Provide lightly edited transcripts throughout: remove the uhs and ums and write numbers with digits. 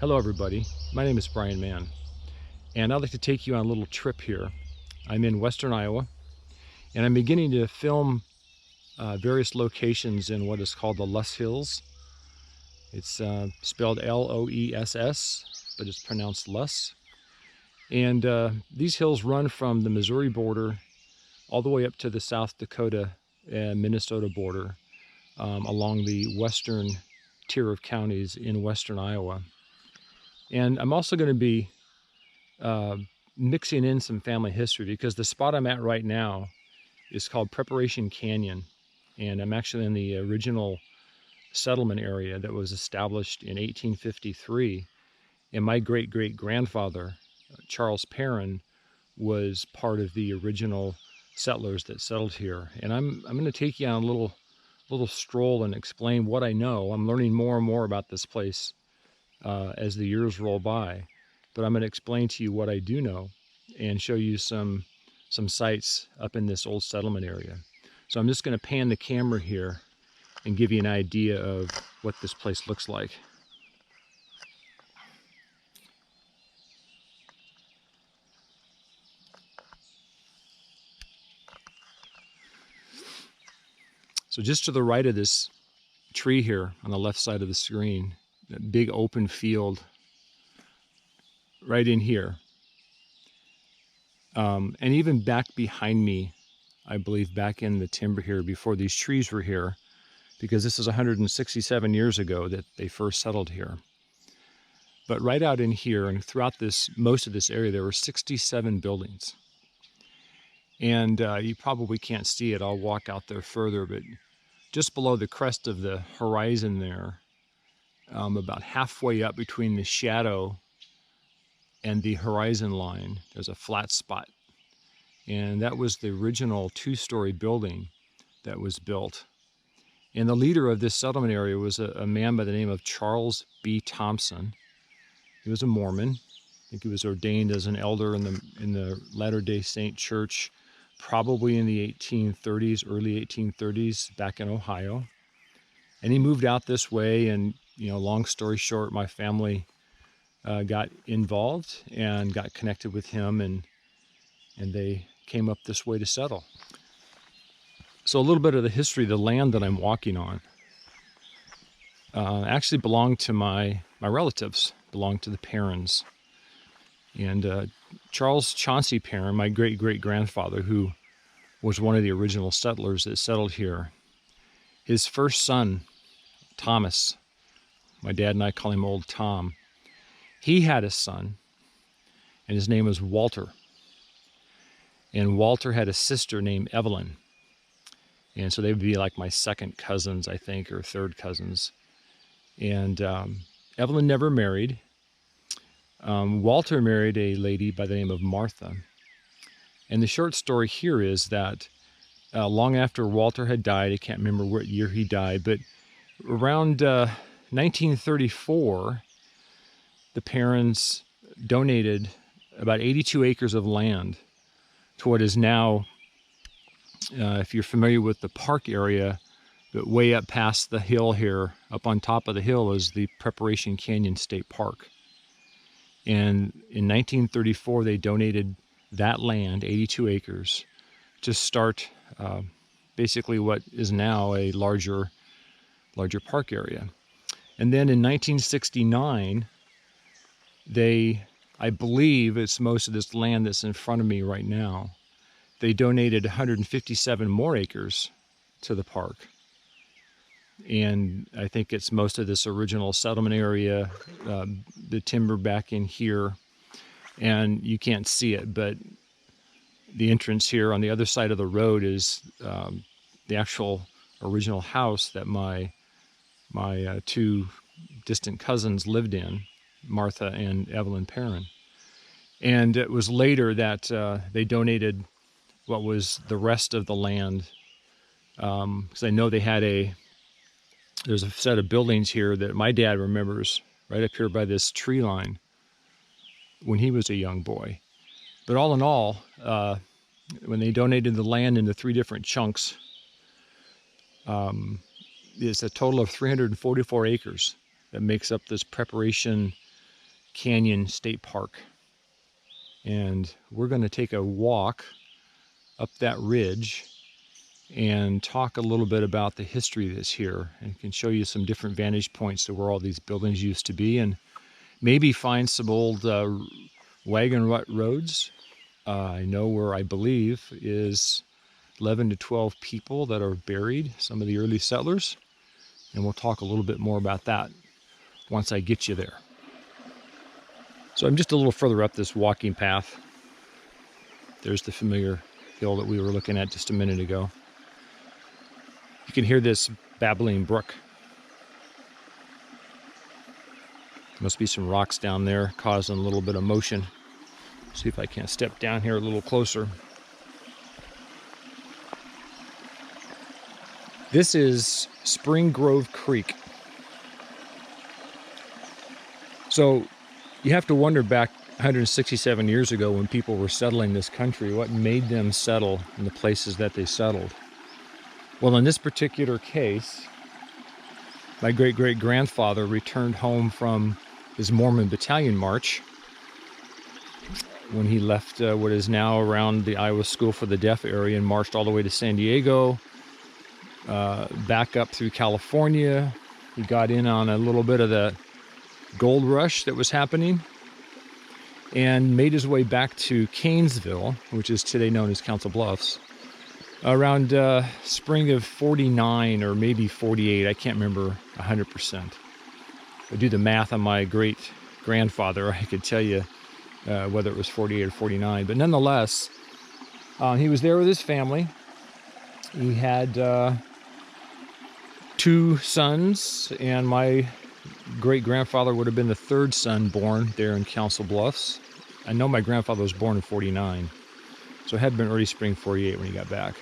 Hello everybody, my name is Brian Mann, and I'd like to take you on a little trip here. I'm in western Iowa, and I'm beginning to film various locations in what is called the Loess Hills. It's spelled L-O-E-S-S, but it's pronounced Loess. And these hills run from the Missouri border all the way up to the South Dakota and Minnesota border along the western tier of counties in western Iowa. And I'm also going to be mixing in some family history because the spot I'm at right now is called Preparation Canyon, and I'm actually in the original settlement area that was established in 1853, and my great-great-grandfather Charles Perrin was part of the original settlers that settled here. And I'm going to take you on a little stroll and explain what I know. I'm learning more and more about this place as the years roll by, but I'm going to explain to you what I do know and show you some sites up in this old settlement area. So I'm just going to pan the camera here and give you an idea of what this place looks like. So just to the right of this tree here on the left side of the screen, that big open field right in here. And even back behind me, I believe back in the timber here before these trees were here, because this is 167 years ago that they first settled here. But right out in here and throughout most of this area, there were 67 buildings. And you probably can't see it. I'll walk out there further, but just below the crest of the horizon there, about halfway up between the shadow and the horizon line, there's a flat spot. And that was the original two-story building that was built. And the leader of this settlement area was a man by the name of Charles B. Thompson. He was a Mormon. I think he was ordained as an elder in the Latter-day Saint Church, probably in the 1830s, early 1830s, back in Ohio. And he moved out this way, and long story short, my family got involved and got connected with him, and they came up this way to settle. So a little bit of the history, the land that I'm walking on actually belonged to my relatives, belonged to the Perrins. And Charles Chauncey Perrin, my great-great-grandfather, who was one of the original settlers that settled here, his first son, Thomas, my dad and I call him Old Tom, he had a son, and his name was Walter. And Walter had a sister named Evelyn. And so they would be like my second cousins, I think, or third cousins. And Evelyn never married. Walter married a lady by the name of Martha. And the short story here is that long after Walter had died, I can't remember what year he died, but around 1934, the parents donated about 82 acres of land to what is now, if you're familiar with the park area, but way up past the hill here, up on top of the hill is the Preparation Canyon State Park. And in 1934, they donated that land, 82 acres, to start basically what is now a larger park area. And then in 1969, I believe it's most of this land that's in front of me right now, they donated 157 more acres to the park. And I think it's most of this original settlement area, the timber back in here, and you can't see it, but the entrance here on the other side of the road is the actual original house that my two distant cousins lived in, Martha and Evelyn Perrin. And it was later that they donated what was the rest of the land, because I know they had there's a set of buildings here that my dad remembers right up here by this tree line when he was a young boy. But all in all, when they donated the land into 3 different chunks, it's a total of 344 acres that makes up this Preparation Canyon State Park. And we're going to take a walk up that ridge and talk a little bit about the history that's here, and can show you some different vantage points to where all these buildings used to be, and maybe find some old wagon rut roads. I know where I believe is 11 to 12 people that are buried, some of the early settlers, and we'll talk a little bit more about that once I get you there. So I'm just a little further up this walking path. There's the familiar hill that we were looking at just a minute ago. You can hear this babbling brook. Must be some rocks down there causing a little bit of motion. See if I can't step down here a little closer. This is Spring Grove Creek. So you have to wonder, back 167 years ago when people were settling this country, what made them settle in the places that they settled? Well, in this particular case, my great-great-grandfather returned home from his Mormon battalion march when he left what is now around the Iowa School for the Deaf area and marched all the way to San Diego, back up through California. He got in on a little bit of the gold rush that was happening and made his way back to Canesville, which is today known as Council Bluffs, around spring of 49 or maybe 48. I can't remember 100%. I do the math on my great-grandfather. I could tell you whether it was 48 or 49. But nonetheless, he was there with his family. He had 2 sons, and my great-grandfather would have been the 3rd son born there in Council Bluffs. I know my grandfather was born in 49, so it had been early spring 48 when he got back.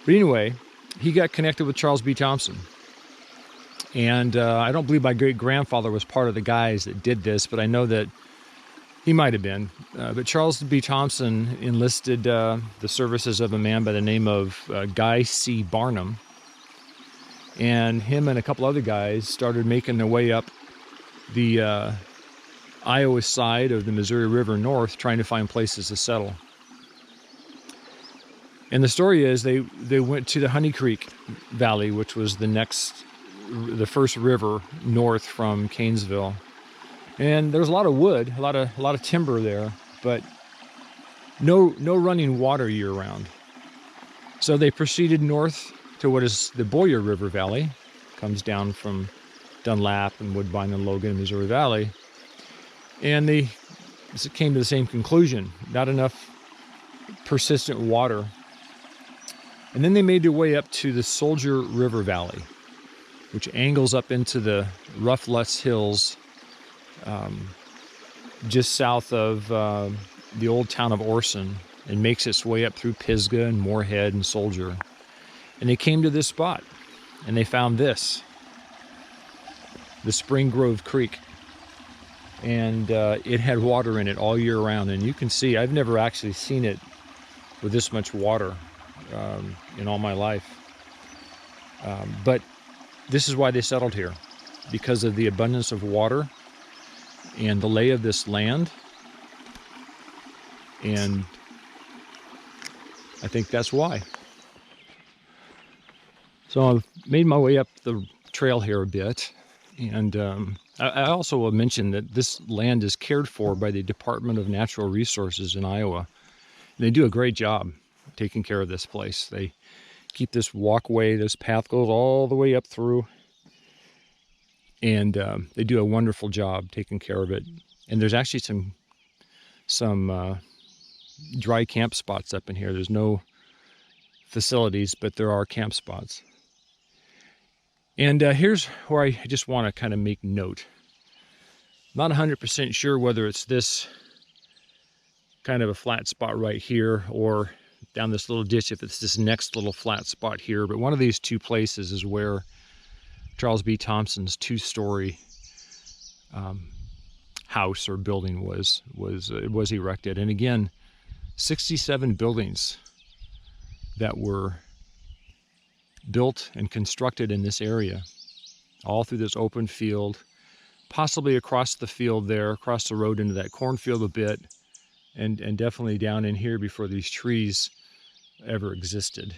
But anyway, he got connected with Charles B. Thompson. And I don't believe my great-grandfather was part of the guys that did this, but I know that he might have been. But Charles B. Thompson enlisted the services of a man by the name of Guy C. Barnum. And him and a couple other guys started making their way up the Iowa side of the Missouri River north, trying to find places to settle. And the story is they went to the Honey Creek Valley, which was the first river north from Canesville. And there's a lot of wood, a lot of timber there, but no running water year-round. So they proceeded north to what is the Boyer River Valley, comes down from Dunlap and Woodbine and Logan, Missouri Valley, and they came to the same conclusion: not enough persistent water. And then they made their way up to the Soldier River Valley, which angles up into the rough Loess Hills, just south of the old town of Orson, and makes its way up through Pisgah and Moorhead and Soldier. And they came to this spot, and they found this, the Spring Grove Creek. And it had water in it all year round. And you can see, I've never actually seen it with this much water in all my life. But this is why they settled here, because of the abundance of water and the lay of this land. And I think that's why. So I've made my way up the trail here a bit. And I also will mention that this land is cared for by the Department of Natural Resources in Iowa. And they do a great job taking care of this place. They keep this walkway, this path goes all the way up through. And they do a wonderful job taking care of it. And there's actually some dry camp spots up in here. There's no facilities, but there are camp spots. And here's where I just want to kind of make note. Not 100% sure whether it's this kind of a flat spot right here or down this little ditch, if it's this next little flat spot here. But one of these 2 places is where Charles B. Thompson's 2-story house or building was erected. And again, 67 buildings that were built and constructed in this area, all through this open field, possibly across the field there, across the road into that cornfield a bit, and definitely down in here before these trees ever existed.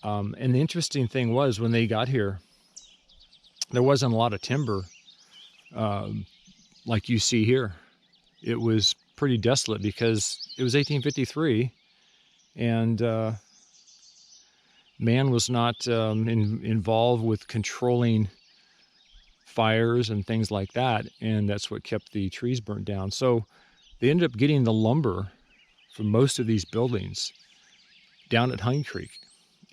And the interesting thing was, when they got here, there wasn't a lot of timber like you see here. It was pretty desolate because it was 1853, and man was not involved with controlling fires and things like that, and that's what kept the trees burnt down. So they ended up getting the lumber for most of these buildings down at Hind Creek,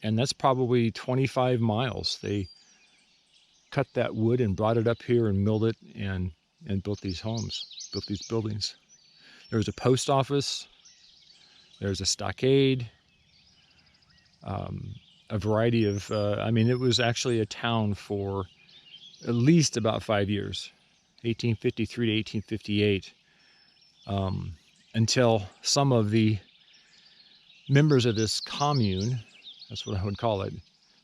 and that's probably 25 miles. They cut that wood and brought it up here and milled it and built these homes, built these buildings. There was a post office, there's a stockade, a variety of, I mean, it was actually a town for at least about 5 years, 1853 to 1858, until some of the members of this commune, that's what I would call it,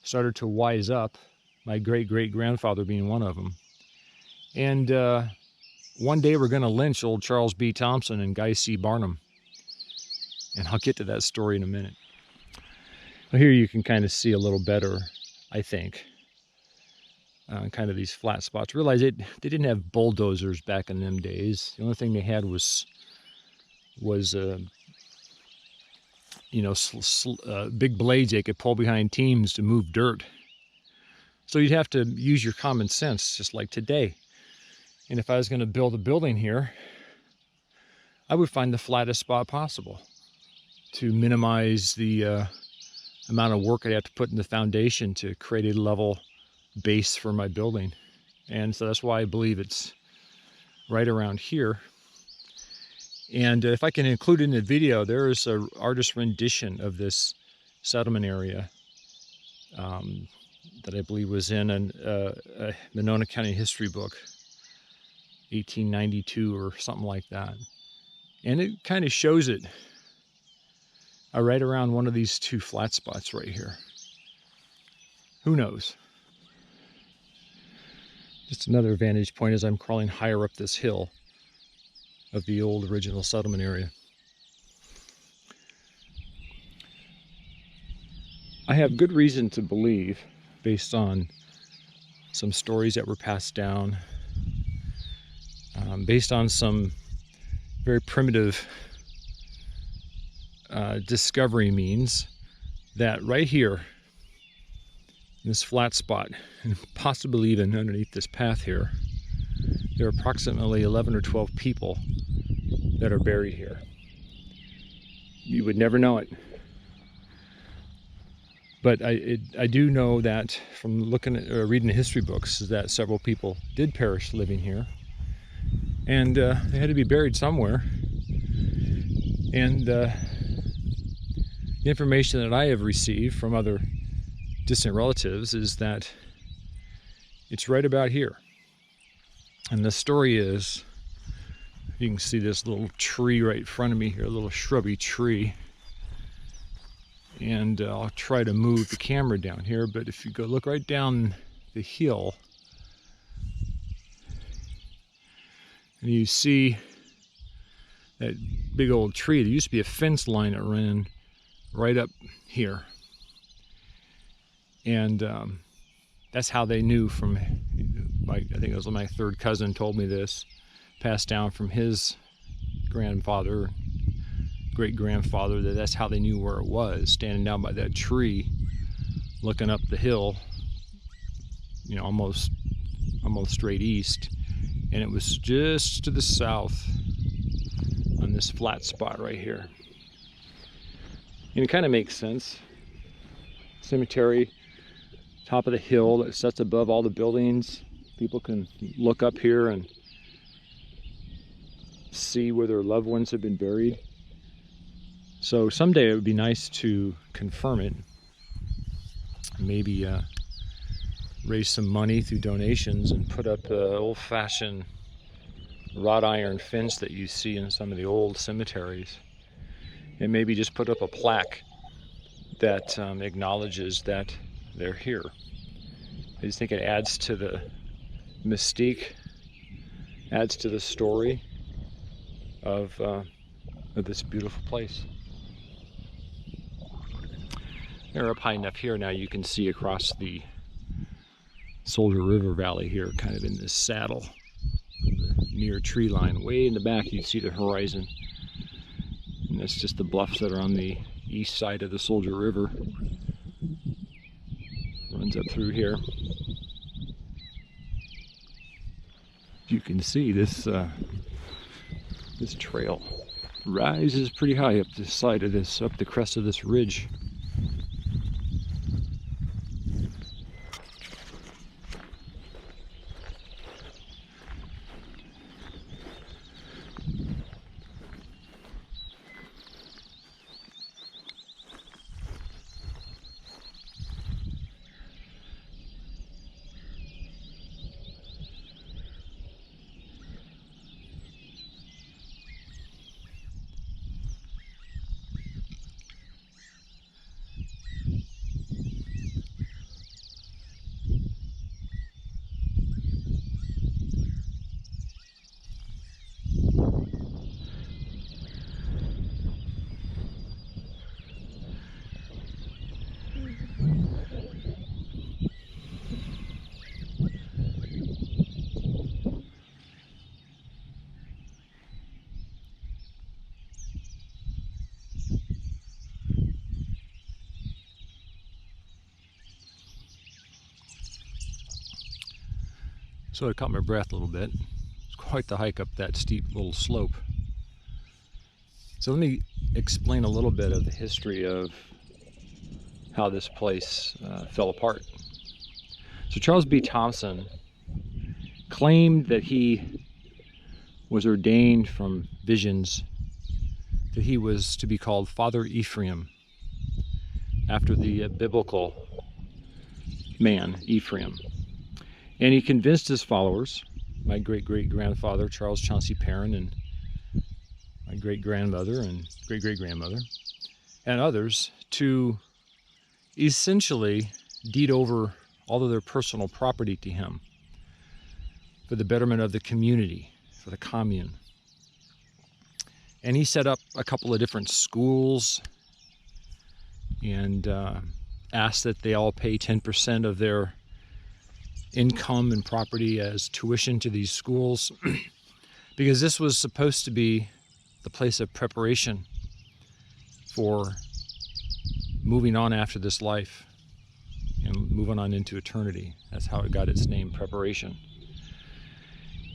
started to wise up, my great-great-grandfather being one of them. And one day we're going to lynch old Charles B. Thompson and Guy C. Barnum. And I'll get to that story in a minute. Well, here you can kind of see a little better, I think, kind of these flat spots. Realize they didn't have bulldozers back in them days. The only thing they had was big blades they could pull behind teams to move dirt. So you'd have to use your common sense, just like today. And if I was going to build a building here, I would find the flattest spot possible to minimize the amount of work I'd have to put in the foundation to create a level base for my building. And so that's why I believe it's right around here. And if I can include in the video, there is an artist rendition of this settlement area that I believe was in a Monona County history book, 1892 or something like that. And it kind of shows it right around one of these two flat spots right here. Who knows? Just another vantage point as I'm crawling higher up this hill of the old original settlement area. I have good reason to believe, based on some stories that were passed down, based on some very primitive discovery means, that right here in this flat spot, and possibly even underneath this path here, there are approximately 11 or 12 people that are buried here. You would never know it. But I do know that from looking at or reading the history books that several people did perish living here, and they had to be buried somewhere. And the information that I have received from other distant relatives is that it's right about here. And the story is, you can see this little tree right in front of me here, a little shrubby tree. And I'll try to move the camera down here, but if you go look right down the hill, and you see that big old tree, there used to be a fence line that ran right up here. And that's how they knew from, I think it was my third cousin told me this, passed down from his grandfather, great-grandfather, that's how they knew where it was, standing down by that tree, looking up the hill, you know, almost straight east. And it was just to the south on this flat spot right here. And it kind of makes sense. Cemetery, top of the hill that sits above all the buildings. People can look up here and see where their loved ones have been buried. So someday it would be nice to confirm it. Maybe raise some money through donations and put up an old-fashioned wrought iron fence that you see in some of the old cemeteries. And maybe just put up a plaque that acknowledges that they're here. I just think it adds to the mystique adds to the story of this beautiful place. They're up high enough here now you can see across the Soldier River Valley here, kind of in this saddle, near tree line. Way in the back you see the horizon, and that's just the bluffs that are on the east side of the Soldier River. Runs up through here. You can see this this trail rises pretty high up the side of this, up the crest of this ridge. So I caught my breath a little bit. It's quite the hike up that steep little slope. So let me explain a little bit of the history of how this place fell apart. So Charles B. Thompson claimed that he was ordained from visions, that he was to be called Father Ephraim, after the biblical man Ephraim. And he convinced his followers, my great-great-grandfather Charles Chauncey Perrin, and my great-grandmother and great-great-grandmother, and others, to essentially deed over all of their personal property to him for the betterment of the community, for the commune. And he set up a couple of different schools and asked that they all pay 10% of their income and property as tuition to these schools, because this was supposed to be the place of preparation for moving on after this life and moving on into eternity. That's how it got its name, preparation.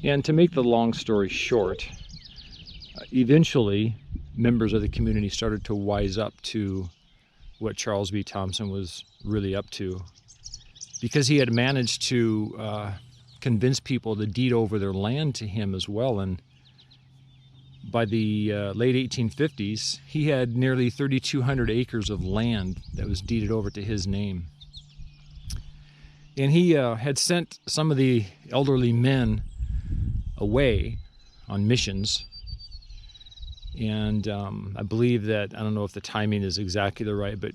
And to make the long story short, eventually members of the community started to wise up to what Charles B. Thompson was really up to, because he had managed to convince people to deed over their land to him as well. And by the late 1850s, he had nearly 3,200 acres of land that was deeded over to his name. And he had sent some of the elderly men away on missions. And I believe that, I don't know if the timing is exactly right, but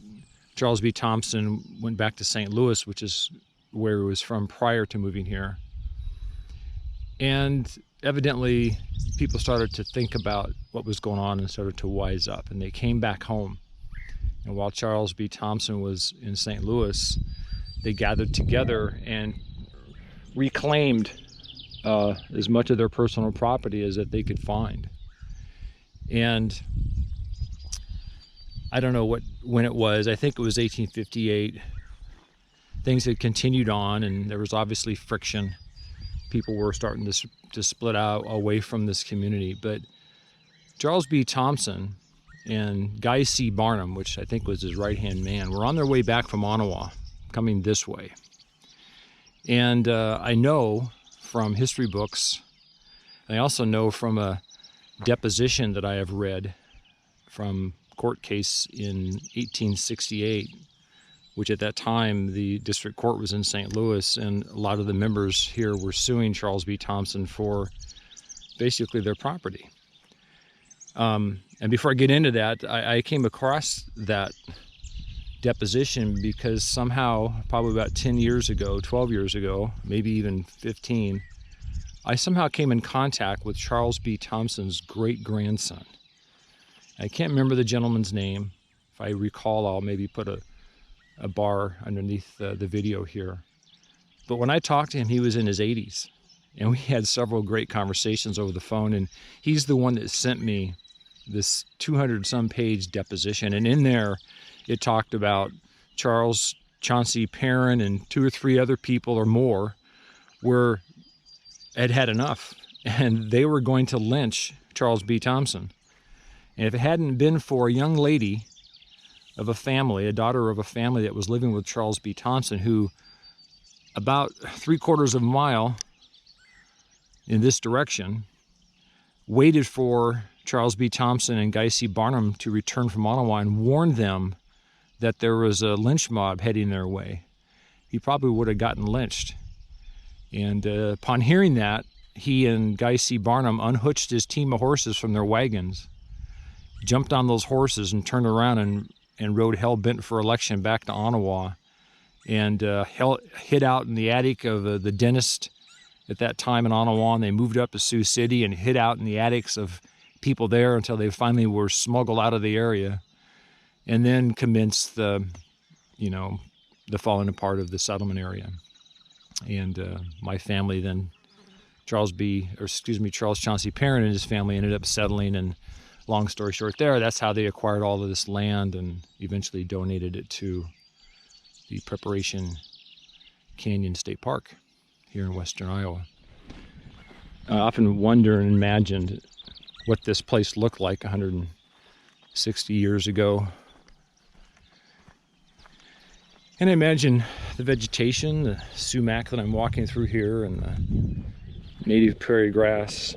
Charles B. Thompson went back to St. Louis, which is where he was from prior to moving here. And evidently, people started to think about what was going on and started to wise up. And they came back home. And while Charles B. Thompson was in St. Louis, they gathered together and reclaimed as much of their personal property as that they could find. And I don't know when it was. I think it was 1858. Things had continued on, and there was obviously friction. People were starting to split out away from this community. But Charles B. Thompson and Guy C. Barnum, which I think was his right-hand man, were on their way back from Ottawa, coming this way. And I know from history books, and I also know from a deposition that I have read from court case in 1868, which at that time the district court was in St. Louis, and a lot of the members here were suing Charles B. Thompson for basically their property. And before I get into that, I came across that deposition because somehow, probably about 10 years ago, 12 years ago, maybe even 15, I somehow came in contact with Charles B. Thompson's great-grandson. I can't remember the gentleman's name. If I recall, I'll maybe put a bar underneath the video here. But when I talked to him, he was in his 80s. And we had several great conversations over the phone. And he's the one that sent me this 200-some page deposition. And in there, it talked about Charles Chauncey Perrin and 2 or 3 other people or more had enough. And they were going to lynch Charles B. Thompson. And if it hadn't been for a young lady of a family, a daughter of a family that was living with Charles B. Thompson, who about 3/4 of a mile in this direction waited for Charles B. Thompson and Guy C. Barnum to return from Ottawa and warned them that there was a lynch mob heading their way, he probably would have gotten lynched. And upon hearing that, he and Guy C. Barnum unhitched his team of horses from their wagons, jumped on those horses and turned around and rode hell-bent for election back to Ottawa, and hid out in the attic of the dentist at that time in Ottawa, and they moved up to Sioux City and hid out in the attics of people there until they finally were smuggled out of the area, and then commenced the falling apart of the settlement area. And my family then, Charles Chauncey Perrin and his family ended up settling, and long story short there, that's how they acquired all of this land and eventually donated it to the Preparation Canyon State Park here in western Iowa. I often wonder and imagined what this place looked like 160 years ago. And I imagine the vegetation, the sumac that I'm walking through here, and the native prairie grass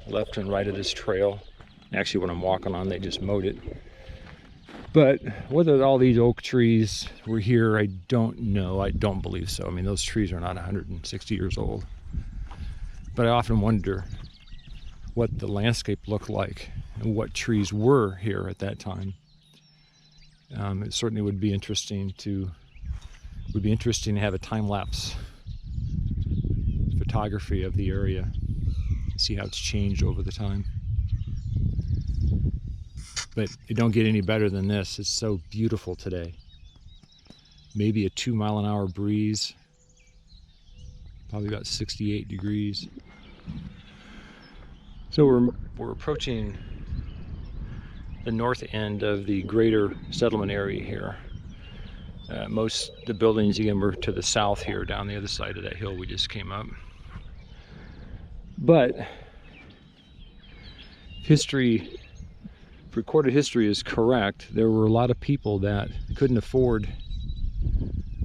left and right of this trail. Actually, when I'm walking on, they just mowed it. But whether all these oak trees were here, I don't know. I don't believe so. I mean, those trees are not 160 years old. But I often wonder what the landscape looked like and what trees were here at that time. It certainly would be interesting to have a time-lapse photography of the area, see how it's changed over the time. But it don't get any better than this. It's so beautiful today. Maybe a 2-mile-an-hour breeze, probably about 68 degrees. So we're approaching the north end of the greater settlement area here. Most of the buildings, again, were to the south here, down the other side of that hill we just came up. But recorded history is correct. There were a lot of people that couldn't afford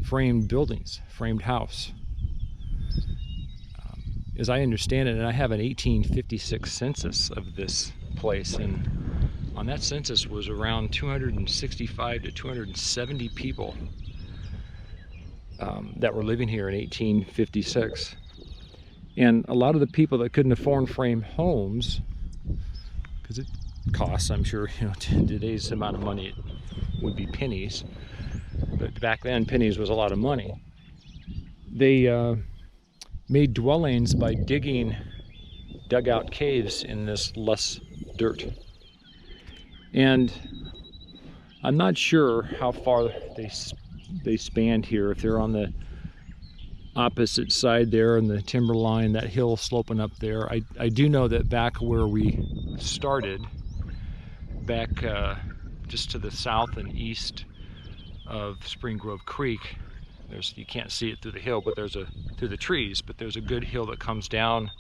framed buildings, framed house. As I understand it, and I have an 1856 census of this place, and on that census was around 265 to 270 people that were living here in 1856. And a lot of the people that couldn't afford frame homes, because it costs, I'm sure, today's amount of money, it would be pennies, but back then pennies was a lot of money. They made dwellings by digging dugout caves in this Loess dirt. And I'm not sure how far they spanned here, if they're on the opposite side there in the timber line, that hill sloping up there. I do know that back where we started, back just to the south and east of Spring Grove Creek, you can't see it through the hill, but through the trees, but there's a good hill that comes down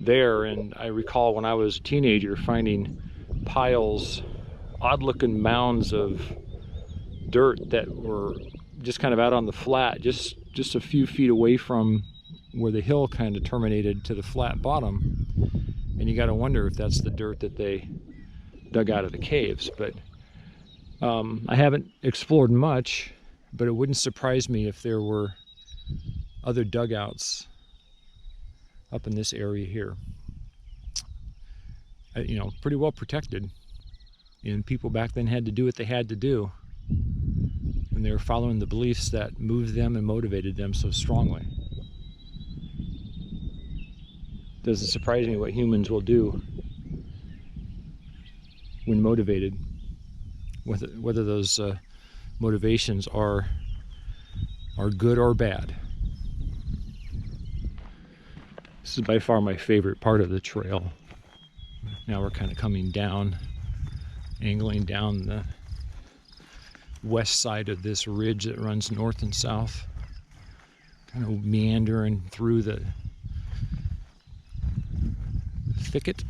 there. And I recall when I was a teenager finding piles, odd-looking mounds of dirt that were just kind of out on the flat, just a few feet away from where the hill kind of terminated to the flat bottom. And you got to wonder if that's the dirt that they dug out of the caves. But I haven't explored much, but it wouldn't surprise me if there were other dugouts up in this area here. Pretty well protected, and people back then had to do what they had to do, and they were following the beliefs that moved them and motivated them so strongly. Does it surprise me what humans will do when motivated, whether those motivations are good or bad. This is by far my favorite part of the trail. Now we're kind of coming down, angling down the west side of this ridge that runs north and south, kind of meandering through the thicket.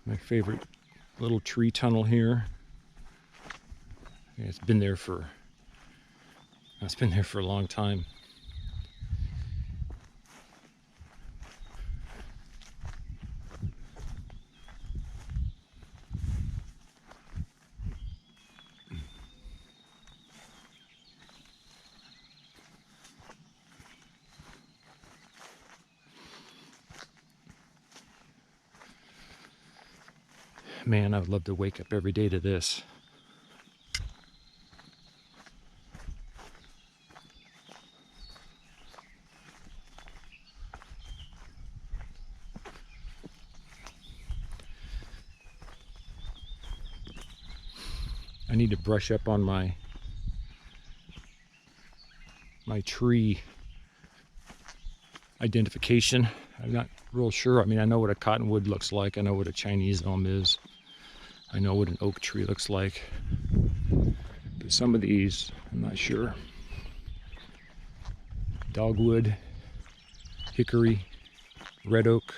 My favorite little tree tunnel here. It's been there for a long time. Man, I would love to wake up every day to this. I need to brush up on my tree identification. I'm not real sure. I mean, I know what a cottonwood looks like. I know what a Chinese elm is. I know what an oak tree looks like. But some of these, I'm not sure. Dogwood, hickory, red oak.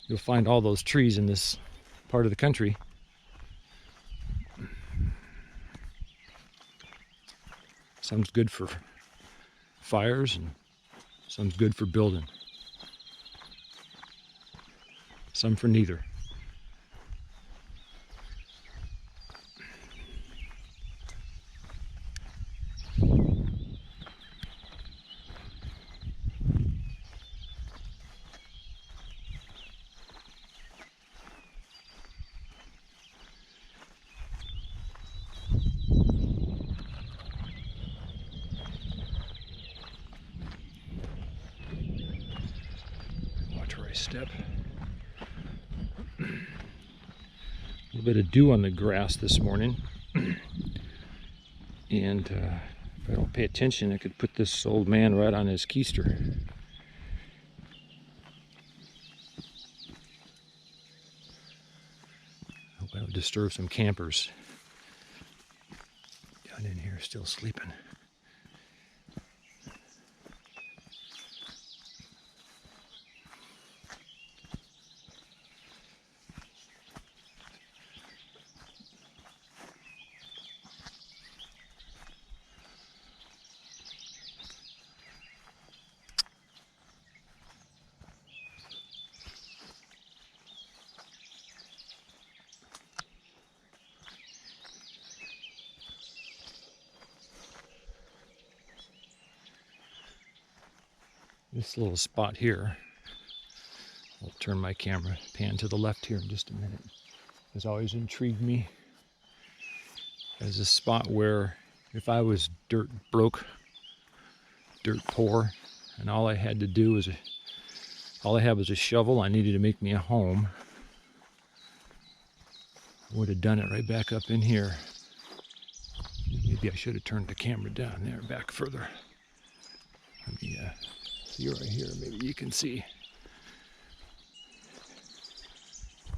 You'll find all those trees in this part of the country. Some's good for fires and some's good for building. Some for neither. Step. A little bit of dew on the grass this morning, and if I don't pay attention, I could put this old man right on his keister. Hope I don't disturb some campers down in here still sleeping. This little spot here, I'll turn my camera, pan to the left here in just a minute, has always intrigued me as a spot where if I was dirt broke, dirt poor, and all I had was a shovel, I needed to make me a home, I would have done it right back up in here. Maybe I should have turned the camera down there, back further. Let me see right here, maybe you can see.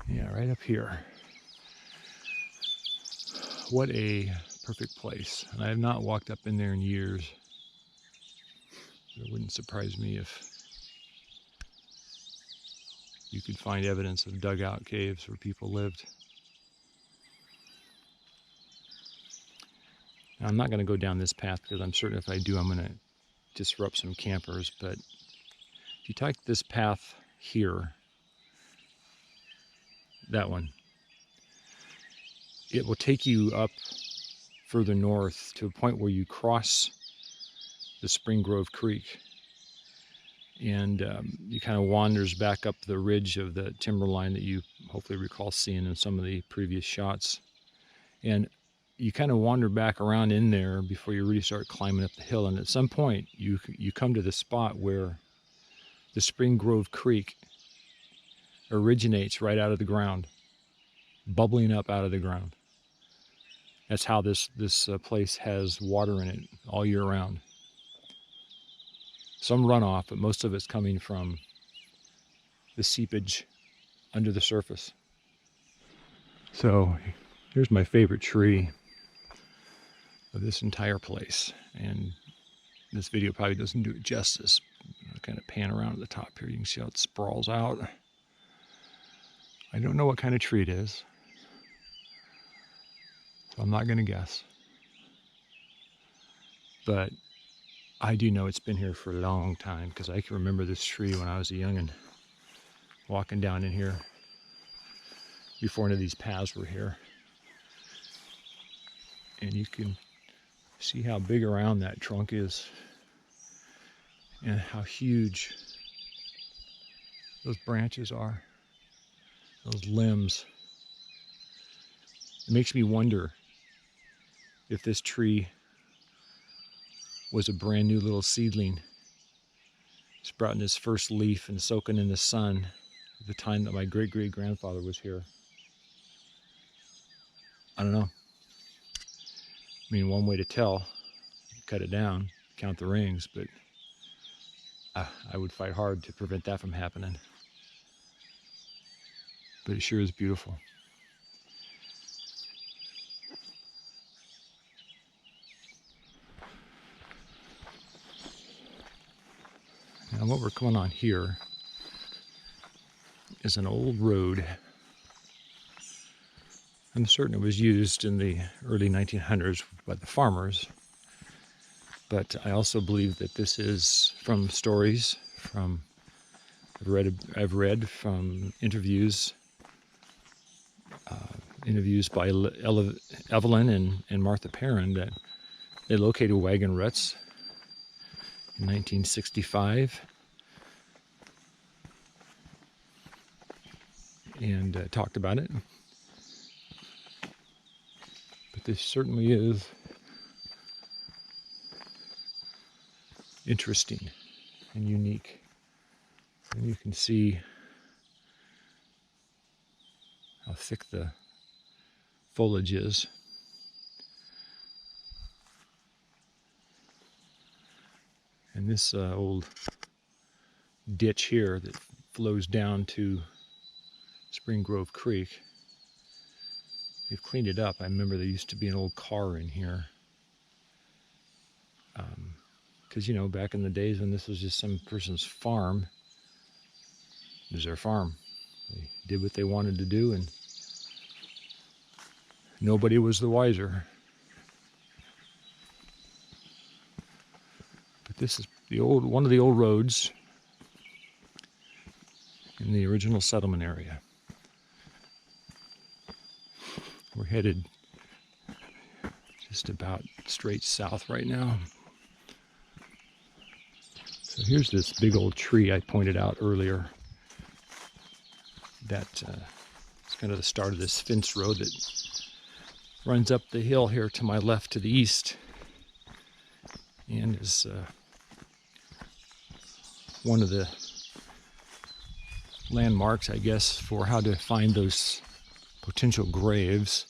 Yeah, right up here. What a perfect place. And I have not walked up in there in years. It wouldn't surprise me if you could find evidence of dugout caves where people lived. Now, I'm not going to go down this path because I'm certain if I do, I'm going to disrupt some campers. But if you take this path here, that one, it will take you up further north to a point where you cross the Spring Grove Creek, and you kind of wanders back up the ridge of the timberline that you hopefully recall seeing in some of the previous shots. And you kind of wander back around in there before you really start climbing up the hill. And at some point, you come to the spot where the Spring Grove Creek originates right out of the ground, bubbling up out of the ground. That's how this place has water in it all year round. Some runoff, but most of it's coming from the seepage under the surface. So here's my favorite tree of this entire place. And this video probably doesn't do it justice. I'll kind of pan around at the top here. You can see how it sprawls out. I don't know what kind of tree it is, so I'm not going to guess. But I do know it's been here for a long time, because I can remember this tree when I was a youngin', walking down in here before any of these paths were here. And you can see how big around that trunk is and how huge those branches are, those limbs. It makes me wonder if this tree was a brand new little seedling, sprouting its first leaf and soaking in the sun at the time that my great-great-grandfather was here. I don't know. I mean, one way to tell, cut it down, count the rings, but I would fight hard to prevent that from happening. But it sure is beautiful. Now what we're coming on here is an old road. I'm certain it was used in the early 1900s by the farmers, but I also believe that this is from stories, I've read from interviews by Evelyn and Martha Perrin, that they located wagon ruts in 1965 and talked about it. But this certainly is interesting and unique. And you can see how thick the foliage is. And this old ditch here that flows down to Spring Grove Creek, they've cleaned it up. I remember there used to be an old car in here. Because, you know, back in the days when this was just some person's farm, it was their farm. They did what they wanted to do, and nobody was the wiser. But this is one of the old roads in the original settlement area. We're headed just about straight south right now. So here's this big old tree I pointed out earlier. It's kind of the start of this fence road that runs up the hill here to my left to the east, and is one of the landmarks, I guess, for how to find those potential graves.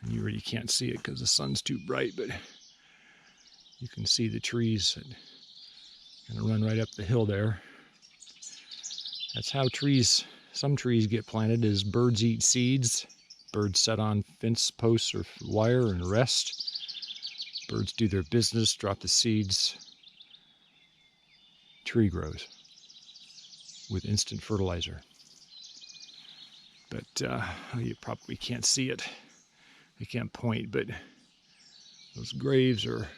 And you really can't see it because the sun's too bright, but you can see the trees that kind of run right up the hill there. That's how some trees get planted, as birds eat seeds. Birds set on fence posts or wire and rest. Birds do their business, drop the seeds. Tree grows with instant fertilizer. But you probably can't see it. I can't point, but those graves are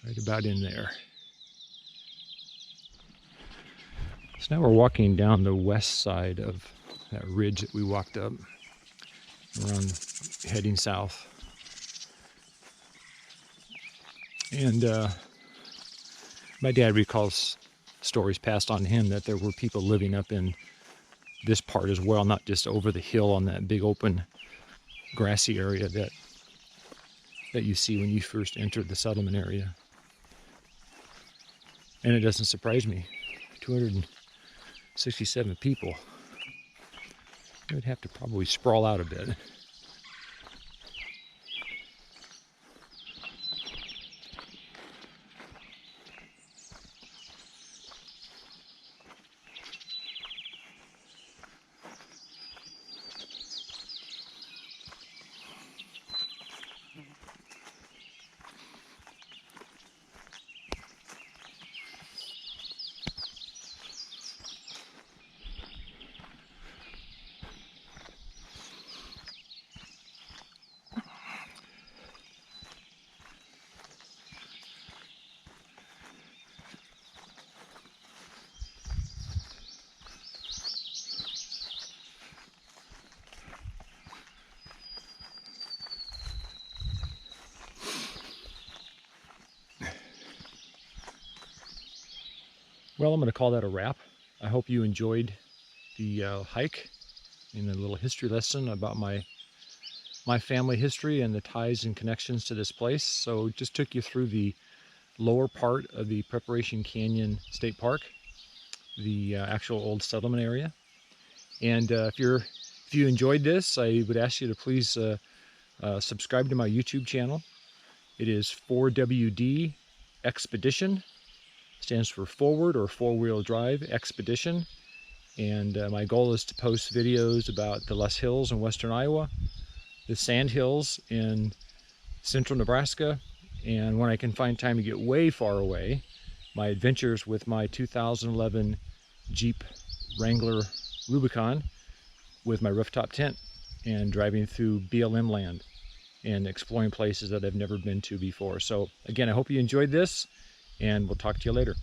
right about in there. So now we're walking down the west side of that ridge that we walked up. We're heading south. And my dad recalls stories passed on to him that there were people living up in this part as well, not just over the hill on that big open grassy area that that you see when you first enter the settlement area. And it doesn't surprise me. 267 people. I would have to probably sprawl out a bit. Well, I'm going to call that a wrap. I hope you enjoyed the hike and a little history lesson about my family history and the ties and connections to this place. So just took you through the lower part of the Preparation Canyon State Park, the actual old settlement area. And if you enjoyed this, I would ask you to please subscribe to my YouTube channel. It is 4WD Expedition. Stands for forward or four-wheel drive expedition. And my goal is to post videos about the Loess Hills in western Iowa, the Sand Hills in central Nebraska, and when I can find time to get way far away, my adventures with my 2011 Jeep Wrangler Rubicon with my rooftop tent and driving through BLM land and exploring places that I've never been to before. So again, I hope you enjoyed this, and we'll talk to you later.